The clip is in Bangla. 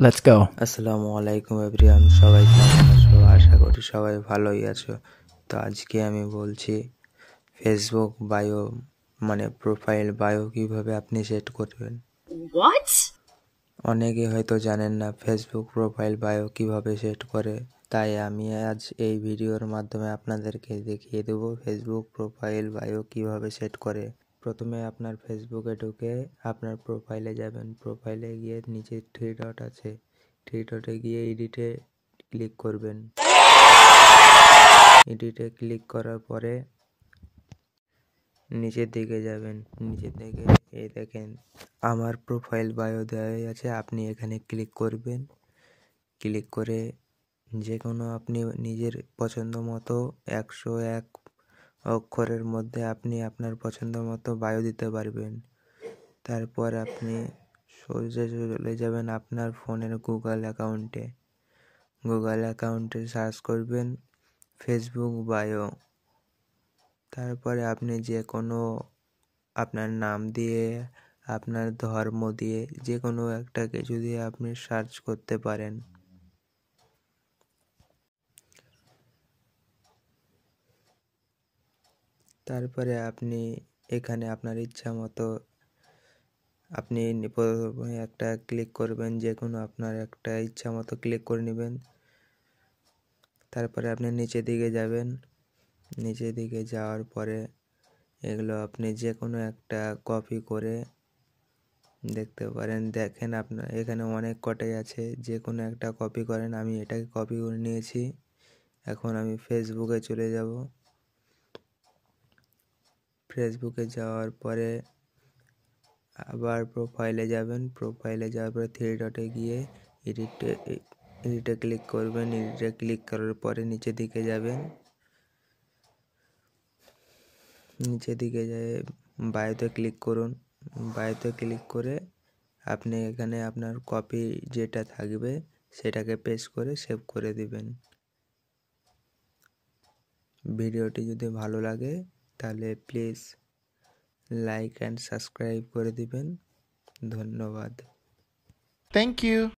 Let's go. আসসালামু আলাইকুম এভরিওয়ান, সবাই কেমন আছো? আশা করি সবাই ভালোই আছো। তো আজকে আমি বলছি ফেসবুক বায়ো মানে প্রোফাইল বায়ো কিভাবে আপনি সেট করবেন। What? অনেকে হয়তো জানেন না ফেসবুক প্রোফাইল বায়ো কিভাবে সেট করে, তাই আমি আজ এই ভিডিওর মাধ্যমে আপনাদেরকে দেখিয়ে দেব ফেসবুক প্রোফাইল বায়ো কিভাবে সেট করে। প্রথমে আপনার ফেসবুকে ঢুকে আপনার প্রোফাইলে যাবেন। প্রোফাইলে গিয়ে নিচে থ্রি ডট আছে, থ্রি ডটে গিয়ে এডিটে ক্লিক করবেন। এডিটে ক্লিক করার পরে নিচের দিকে যাবেন। নিচের দিকে এই দেখেন আমার প্রোফাইল বায়ো দেওয়াই আছে, আপনি এখানে ক্লিক করবেন। ক্লিক করে যে কোনো আপনি নিজের পছন্দ মতো 101 অক্ষরের মধ্যে আপনি আপনার পছন্দ মতো বায়ো দিতে পারবেন। তারপর আপনি সোজা চলে যাবেন আপনার ফোনের গুগল অ্যাকাউন্টে। গুগল অ্যাকাউন্টে সার্চ করবেন ফেসবুক বায়ো। তারপরে আপনি যে কোনো আপনার নাম দিয়ে, আপনার ধর্ম দিয়ে, যে কোনো একটা কিছু দিয়ে আপনি সার্চ করতে পারেন। তারপরে আপনি এখানে আপনার ইচ্ছা মতো আপনি প্রথমে একটা ক্লিক করবেন, যে কোনো আপনার একটা ইচ্ছা মতো ক্লিক করে নেবেন। তারপরে আপনি নিচের দিকে যাবেন। নিচের দিকে যাওয়ার পরে এগুলো আপনি যে কোনো একটা কপি করে দেখতে পারেন। দেখেন আপনার এখানে অনেক কটাই আছে, যে কোনো একটা কপি করেন। আমি এটাকে কপি করে নিয়েছি। এখন আমি ফেসবুকে চলে যাব। ফেসবুকে যাওয়ার পরে আবার প্রোফাইলে যাবেন। প্রোফাইলে যাওয়ার পরে থ্রি ডটে গিয়ে এডিটে ক্লিক করবেন। এডিটে ক্লিক করার পরে নিচের দিকে যাবেন। নিচের দিকে যেয়ে বায়োতে ক্লিক করুন। বায়োতে ক্লিক করে আপনি এখানে আপনার কপি যেটা থাকবে সেটাকে পেস্ট করে সেভ করে দিবেন। ভিডিওটি যদি ভালো লাগে তাহলে প্লিজ লাইক অ্যান্ড সাবস্ক্রাইব করে দিবেন। ধন্যবাদ। Thank you.